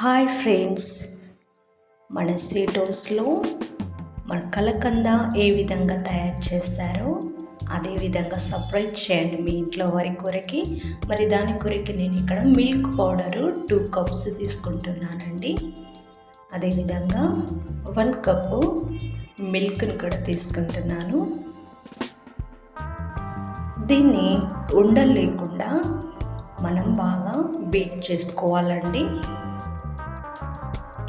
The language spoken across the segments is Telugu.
హాయ్ ఫ్రెండ్స్, మన స్వీట్ హౌస్లో మన కలకంద ఏ విధంగా తయారు చేస్తారో అదే విధంగా సపరేట్ చేయండి మీ ఇంట్లో వారి కొరకి. మరి దాని కొరకి నేను ఇక్కడ మిల్క్ పౌడరు 2 కప్స్ తీసుకుంటున్నానండి. అదేవిధంగా 1 కప్పు మిల్క్ని కూడా తీసుకుంటున్నాను. దీన్ని ఉండలు లేకుండా మనం బాగా బీట్ చేసుకోవాలండి.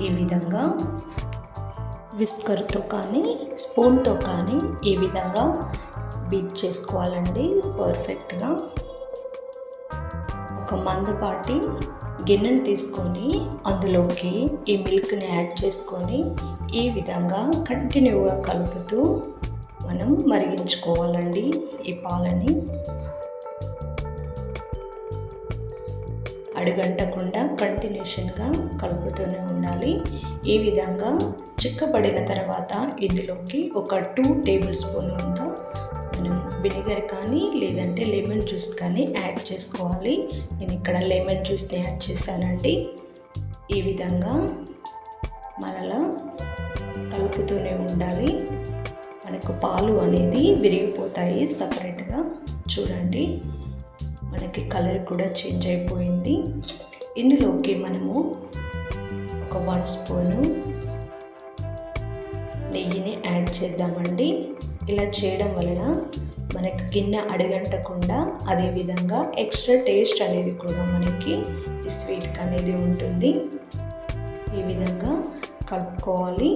ఈ విధంగా విస్కర్తో కానీ స్పూన్తో కానీ ఈ విధంగా బీట్ చేసుకోవాలండి పర్ఫెక్ట్గా. ఒక మందపాటి గిన్నెను తీసుకొని అందులోకి ఈ మిల్క్ని యాడ్ చేసుకొని ఈ విధంగా కంటిన్యూగా కలుపుతూ మనం మరిగించుకోవాలండి ఈ పాలని. అడుగంటకుండా కంటిన్యూషన్గా కలుపుతూనే ఉండాలి. ఈ విధంగా చిక్కబడిన తర్వాత ఇందులోకి ఒక 2 టేబుల్ స్పూన్ అంత మనం వినిగర్ కానీ లేదంటే లెమన్ జ్యూస్ కానీ యాడ్ చేసుకోవాలి. నేను ఇక్కడ లెమన్ జ్యూస్ని యాడ్ చేశానండి. ఈ విధంగా మరలా కలుపుతూనే ఉండాలి. మనకు పాలు అనేది విరిగిపోతాయి సపరేట్గా. చూడండి, మనకి కలర్ కూడా చేంజ్ అయిపోయింది. ఇందులోకి మనము ఒక 1 స్పూను నెయ్యిని యాడ్ చేద్దామండి. ఇలా చేయడం వలన మనకి గిన్నె అడుగంటకుండా అదేవిధంగా ఎక్స్ట్రా టేస్ట్ అనేది కూడా మనకి ఈ స్వీట్కి అనేది ఉంటుంది. ఈ విధంగా కలుపుకోవాలి.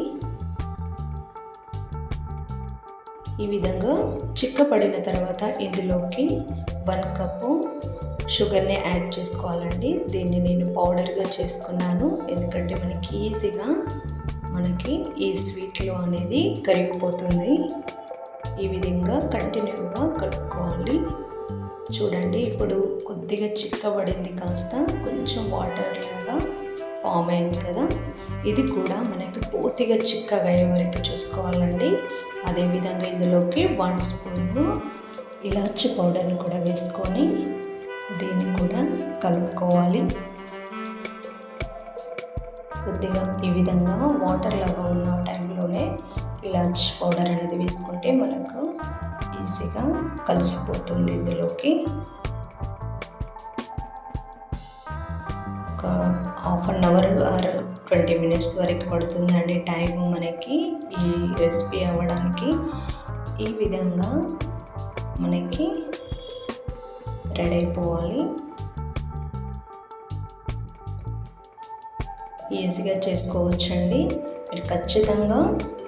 ఈ విధంగా చిక్కపడిన తర్వాత ఇందులోకి 1 కప్పు షుగర్ని యాడ్ చేసుకోవాలండి. దీన్ని నేను పౌడర్గా చేసుకున్నాను, ఎందుకంటే మనకి ఈజీగా ఈ స్వీట్లో అనేది కరిగిపోతుంది. ఈ విధంగా కంటిన్యూగా కలుపుకోవాలి. చూడండి, ఇప్పుడు కొద్దిగా చిక్కబడింది, కాస్త కొంచెం వాటర్ లాగా ఫామ్ అయింది కదా. ఇది కూడా మనకి పూర్తిగా చిక్కగా అయ్యే వరకు చూసుకోవాలండి. అదేవిధంగా ఇందులోకి 1 స్పూను ఇలాచి పౌడర్ని కూడా వేసుకొని దీన్ని కూడా కలుపుకోవాలి. కొద్దిగా ఈ విధంగా వాటర్ లాగా ఉన్న టైంలోనే ఇలాచి పౌడర్ అనేది వేసుకుంటే మనకు ఈజీగా కలిసిపోతుంది. ఇందులోకి ఒక half an hour or 20 minutes వరకు పడుతుందండి టైం మనకి ఈ రెసిపీ అవ్వడానికి. ఈ విధంగా మనకి రెడీ అయిపోవాలి. ఈజీగా చేసుకోవచ్చండి, మీరు ఖచ్చితంగా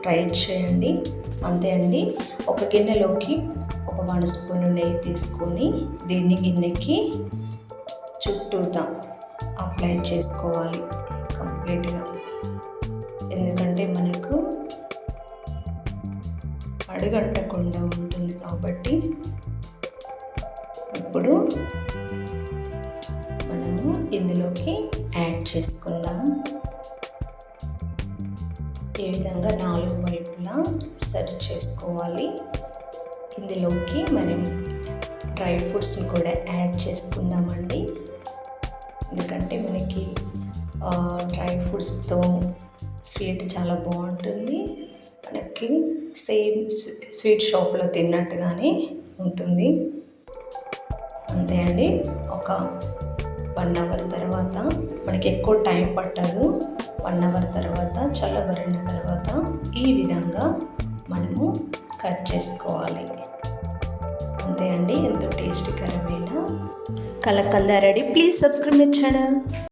ట్రై చేయండి. అంతే అండి. ఒక గిన్నెలోకి ఒక 1 స్పూన్ నెయ్యి తీసుకొని దీన్ని గిన్నెకి చుట్టూతా అప్లై చేసుకోవాలి కంప్లీట్గా, ఎందుకంటే మనకు అడుగంటకుండా ఉంటుంది కాబట్టి. ఇప్పుడు మనము ఇందులోకి యాడ్ చేసుకుందాం. ఈ విధంగా 4 వైపులా సర్వ్ చేసుకోవాలి. ఇందులోకి మనం డ్రై ఫ్రూట్స్ని కూడా యాడ్ చేసుకుందామండి, ఎందుకంటే మనకి డ్రై ఫ్రూట్స్తో స్వీట్ చాలా బాగుంటుంది. మనకి సేమ్ స్వీట్ షాప్లో తిన్నట్టుగానే ఉంటుంది. అంతే అండి. ఒక 1 అవర్ తర్వాత, మనకి ఎక్కువ టైం పట్టదు, 1 అవర్ తర్వాత చల్లబరిన తర్వాత ఈ విధంగా మనము కట్ చేసుకోవాలి. అంతే అండి. ఎంతో టేస్టీకరమైన kalakand ready. Please subscribe my channel.